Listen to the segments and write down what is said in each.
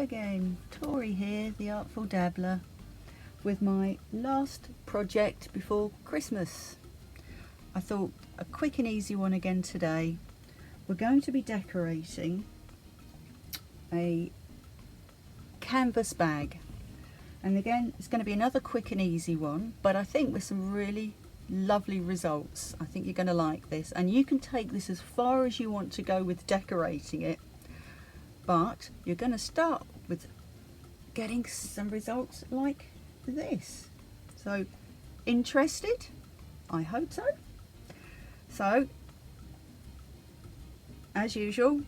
again, Tori here, the Artful Dabbler, with my last project before Christmas. I thought a quick and easy one again today. We're going to be decorating a canvas bag, and again it's going to be another quick and easy one, but I think with some really lovely results. I think you're going to like this, and you can take this as far as you want to go with decorating it, but you're going to start with getting some results like this. So, interested? I hope so. So, as usual,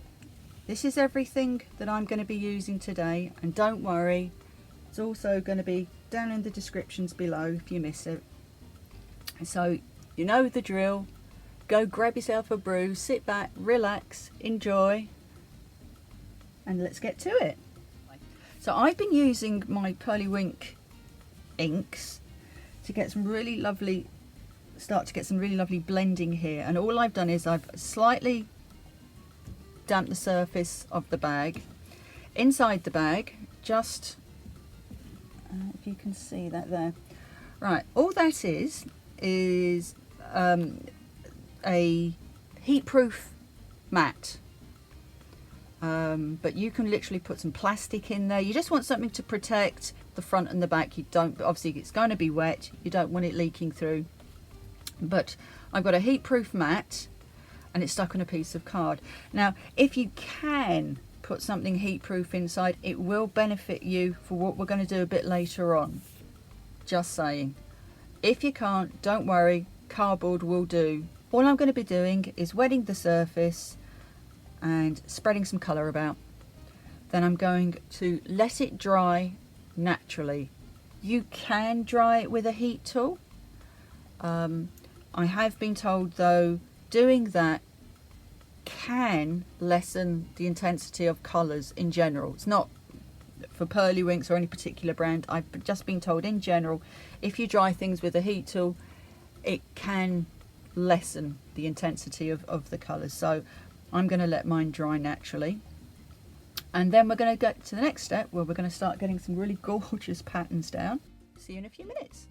this is everything that I'm going to be using today, and don't worry, it's also going to be down in the descriptions below if you miss it. So you know the drill. Go grab yourself a brew, sit back, relax, enjoy, and let's get to it. So I've been using my Pearly Wink inks to get some really lovely, blending here, and all I've done is I've slightly damped the surface of the bag. Inside the bag, just if you can see that there, right, all that is a heat-proof mat, but you can literally put some plastic in there. You just want something to protect the front and the back. You don't, obviously it's going to be wet, you don't want it leaking through, but I've got a heat-proof mat and it's stuck on a piece of card. Now if you can put something heat-proof inside, it will benefit you for what we're going to do a bit later on, just saying. If you can't, don't worry, cardboard will do. All I'm going to be doing is wetting the surface and spreading some colour about. Then I'm going to let it dry naturally. You can dry it with a heat tool. I have been told though, doing that can lessen the intensity of colours in general. It's not for Pearly Winks or any particular brand. I've just been told in general, if you dry things with a heat tool, it can lessen the intensity of the colours. So I'm going to let mine dry naturally, and then we're going to get to the next step where we're going to start getting some really gorgeous patterns down. See you in a few minutes.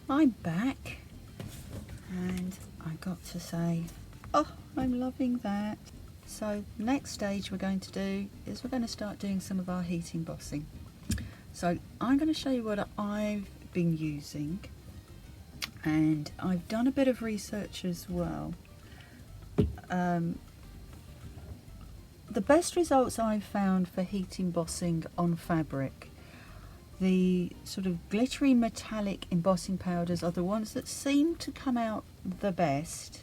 I'm back, and I got to say, oh, I'm loving that. So next stage we're going to do is we're going to start doing some of our heat embossing. So I'm going to show you what I've been using, and I've done a bit of research as well. The best results I've found for heat embossing on fabric the sort of glittery metallic embossing powders are the ones that seem to come out the best.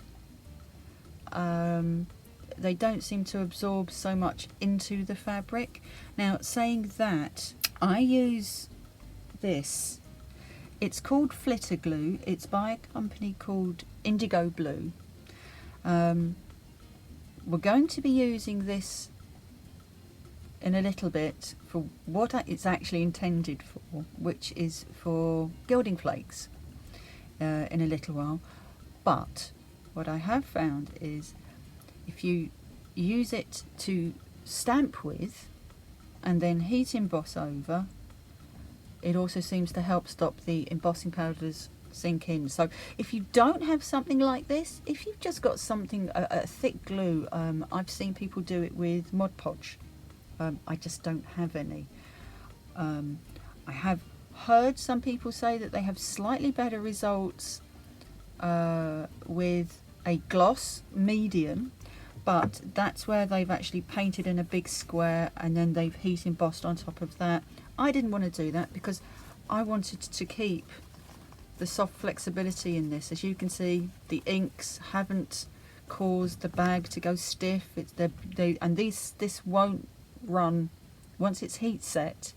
They don't seem to absorb so much into the fabric. Now, saying that, I use this. It's called Flitter glue. It's by a company called Indigo Blue. We're going to be using this in a little bit for what it's actually intended for, which is for gilding flakes in a little while. But what I have found is if you use it to stamp with and then heat emboss over, it also seems to help stop the embossing powders sink in. So if you don't have something like this, if you've just got something, a thick glue, I've seen people do it with Mod Podge. I just don't have any. I have heard some people say that they have slightly better results with a gloss medium, but that's where they've actually painted in a big square and then they've heat embossed on top of that. I didn't want to do that because I wanted to keep the soft flexibility in this. As you can see, the inks haven't caused the bag to go stiff. This won't run once it's heat set.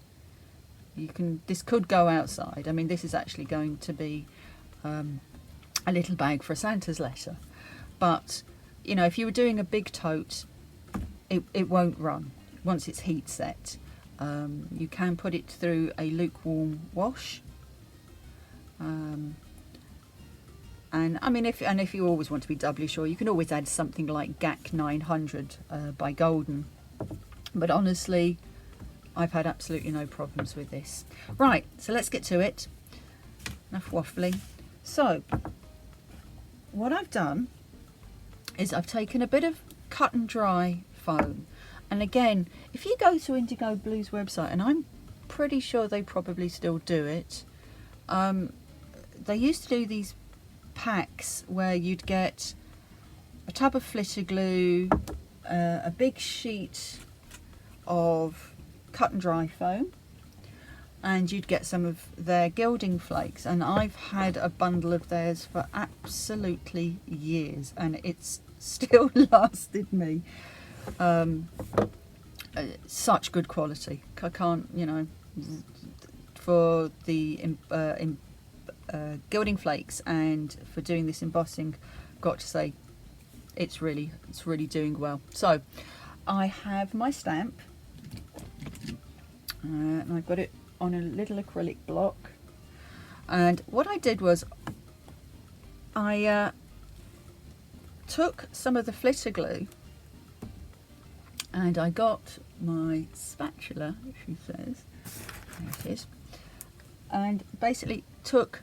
This could go outside. I mean, this is actually going to be a little bag for a Santa's letter, but you know, if you were doing a big tote, it won't run once it's heat set. You can put it through a lukewarm wash, and I mean, if you always want to be doubly sure, you can always add something like GAC 900 by Golden. But honestly, I've had absolutely no problems with this. Right, so let's get to it. Enough waffling. So, what I've done is I've taken a bit of cut and dry foam. And again, if you go to Indigo Blue's website, and I'm pretty sure they probably still do it, they used to do these packs where you'd get a tub of flitter glue, a big sheet of cut and dry foam, and you'd get some of their gilding flakes. And I've had a bundle of theirs for absolutely years, and it's still lasted me. Such good quality. I can't, you know, for the gilding flakes and for doing this embossing, got to say it's really doing well. So I have my stamp, and I've got it on a little acrylic block, and what I did was I took some of the flitter glue and I got my spatula, she says, there it is, and basically took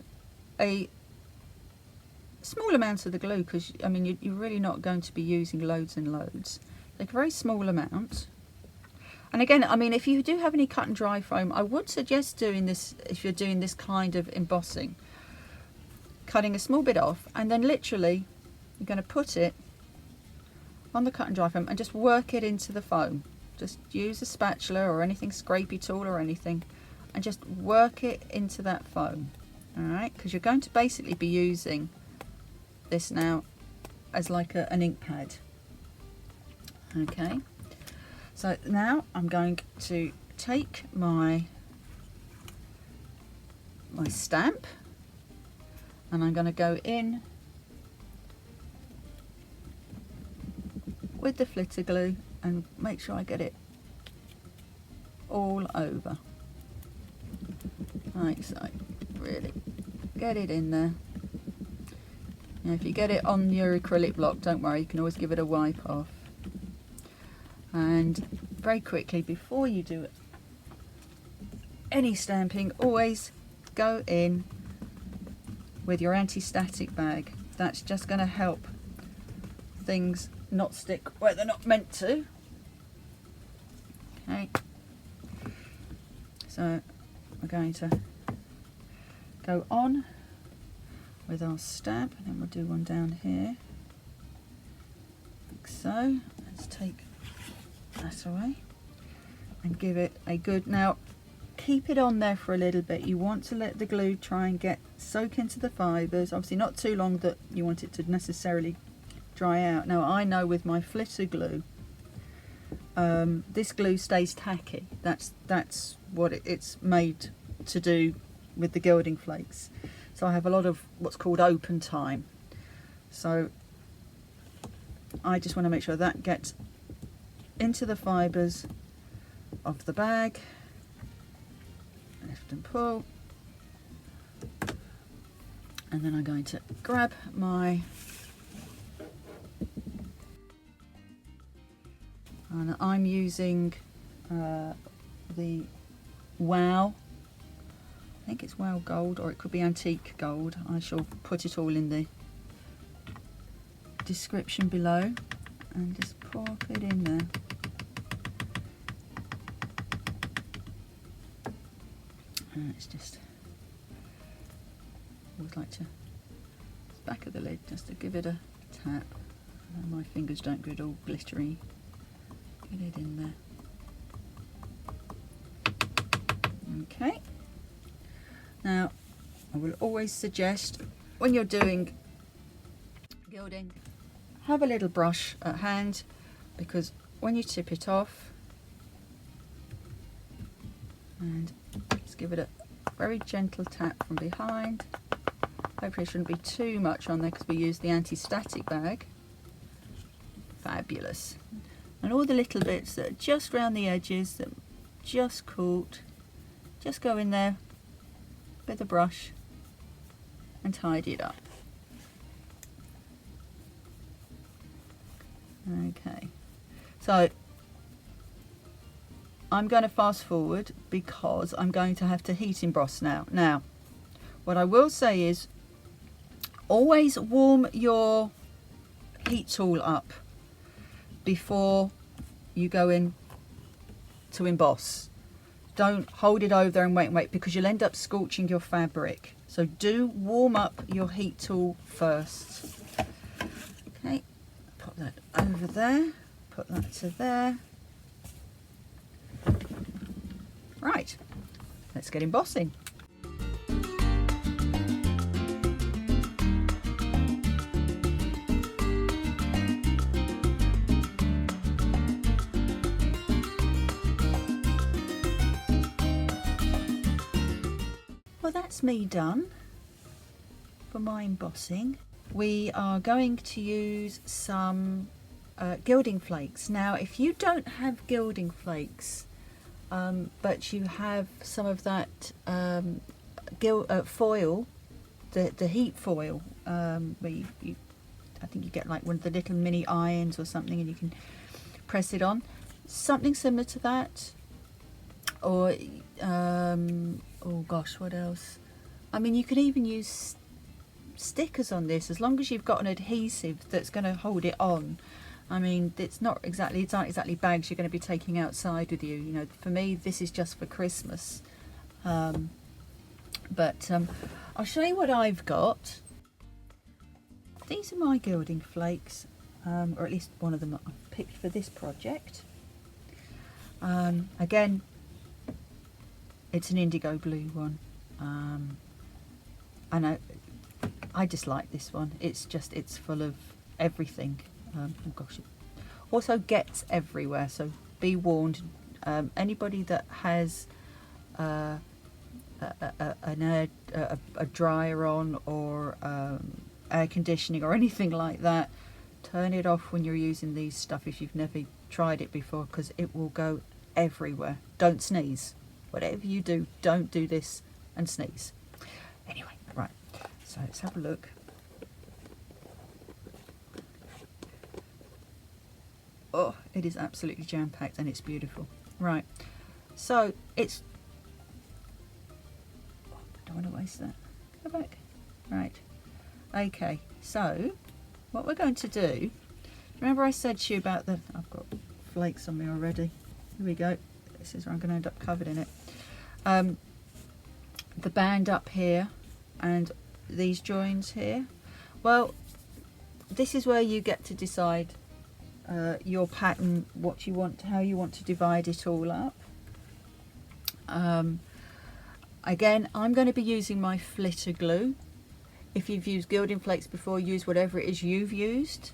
a small amount of the glue, because I mean you're really not going to be using loads and loads, like a very small amount. And again, I mean, if you do have any cut and dry foam, I would suggest doing this if you're doing this kind of embossing, cutting a small bit off, and then literally you're going to put it on the cut and dry foam and just work it into the foam. Just use a spatula or anything, scrapey tool or anything, and just work it into that foam. Alright, because you're going to basically be using this now as like an ink pad. Okay, so now I'm going to take my stamp, and I'm going to go in with the flitter glue and make sure I get it all over. Like so, really get it in there. Now if you get it on your acrylic block, don't worry, you can always give it a wipe off. And very quickly, before you do any stamping, always go in with your anti-static bag. That's just going to help things not stick where they're not meant to. Okay, so we're going to go on with our stamp, and then we'll do one down here, like so. Let's take that away and give it a good, now keep it on there for a little bit. You want to let the glue try and soak into the fibres. Obviously not too long that you want it to necessarily dry out. Now I know with my flitter glue, this glue stays tacky. That's what it's made to do with the gilding flakes. So I have a lot of what's called open time. So I just want to make sure that gets into the fibres of the bag. Lift and pull. And then I'm going to grab my, and I'm using the Wow, I think it's Wow Gold, or it could be Antique Gold. I shall put it all in the description below, and just pop it in there. And it's just, always like to, back of the lid, just to give it a tap. And my fingers don't get all glittery. Get it in there. Okay. Now, I will always suggest when you're doing gilding, have a little brush at hand, because when you tip it off, and just give it a very gentle tap from behind. Hopefully it shouldn't be too much on there because we use the anti-static bag. Fabulous. And all the little bits that are just around the edges that just caught, just go in there with a brush and tidy it up. Okay, so I'm going to fast forward because I'm going to have to heat emboss now. Now, what I will say is always warm your heat tool up before you go in to emboss. Don't hold it over there and wait, because you'll end up scorching your fabric. So do warm up your heat tool first. Okay, put that over there, put that to there. Right, let's get embossing. Well, that's me done for my embossing. We are going to use some gilding flakes. Now, if you don't have gilding flakes, but you have some of that foil, the heat foil, where I think you get like one of the little mini irons or something, and you can press it on. Something similar to that, or oh gosh, what else? I mean, you could even use stickers on this, as long as you've got an adhesive that's going to hold it on. I mean, it's not exactly bags you're going to be taking outside with you. You know, for me, this is just for Christmas. But I'll show you what I've got. These are my gilding flakes, or at least one of them that I've picked for this project. Again, it's an indigo blue one, and I just like this one. It's full of everything. Oh gosh, it also gets everywhere, so be warned. Anybody that has a dryer on, or air conditioning or anything like that, turn it off when you're using these stuff if you've never tried it before, because it will go everywhere. Don't sneeze. Whatever you do, don't do this and sneeze. Anyway, right, so let's have a look. Oh, it is absolutely jam-packed and it's beautiful. Right, so it's, don't want to waste that. Go back. Right, okay, so what we're going to do, remember I said to you about I've got flakes on me already. Here we go. This is where I'm going to end up covered in it. The band up here and these joins here. Well, this is where you get to decide your pattern, what you want, how you want to divide it all up. Again, I'm going to be using my flitter glue. If you've used gilding flakes before, use whatever it is you've used.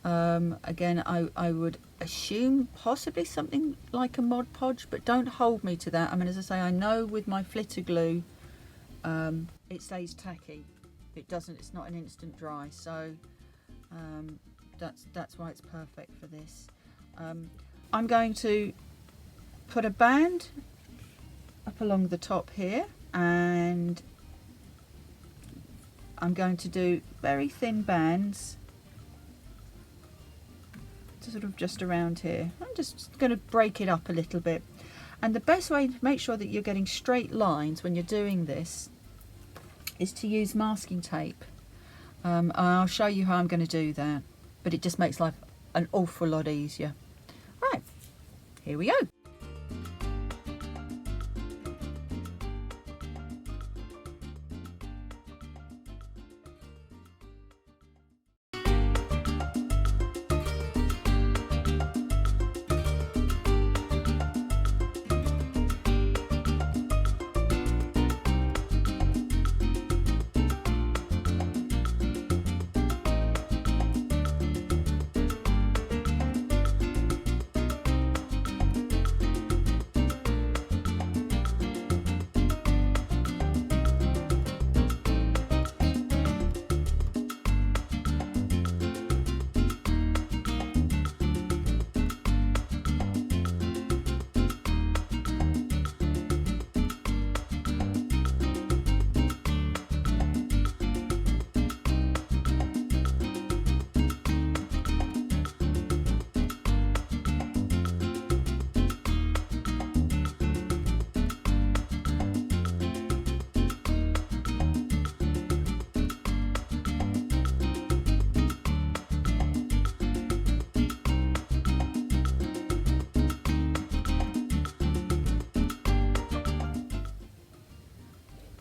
Again, I would assume possibly something like a Mod Podge, but don't hold me to that. I mean, as I say, I know with my flitter glue, it stays tacky. It doesn't, it's not an instant dry, so that's why it's perfect for this. I'm going to put a band up along the top here, and I'm going to do very thin bands to sort of just around here. I'm just going to break it up a little bit, and the best way to make sure that you're getting straight lines when you're doing this is to use masking tape. I'll show you how I'm going to do that, but it just makes life an awful lot easier. Right, here we go.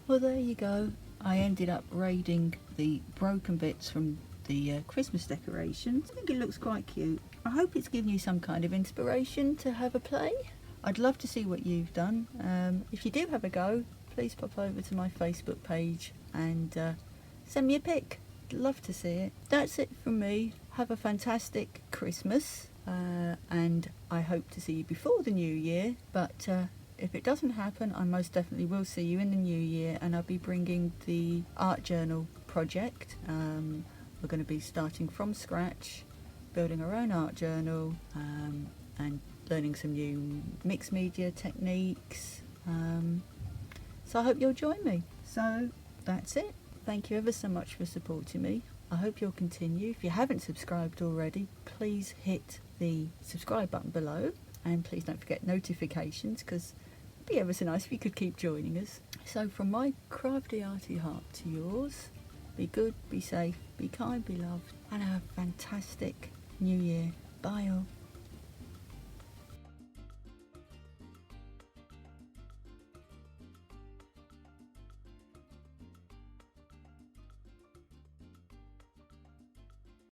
Well, there you go. I ended up raiding the broken bits from the Christmas decorations. I think it looks quite cute. I hope it's given you some kind of inspiration to have a play. I'd love to see what you've done. If you do have a go, please pop over to my Facebook page and send me a pic. I'd love to see it. That's it from me. Have a fantastic Christmas, and I hope to see you before the new year, but if it doesn't happen, I most definitely will see you in the new year, and I'll be bringing the art journal project. We're going to be starting from scratch, building our own art journal, and learning some new mixed media techniques. So I hope you'll join me. So that's it. Thank you ever so much for supporting me. I hope you'll continue. If you haven't subscribed already, please hit the subscribe button below, and please don't forget notifications, because be ever so nice if you could keep joining us. So from my crafty arty heart to yours, be good, be safe, be kind, be loved, and have a fantastic new year. Bye all.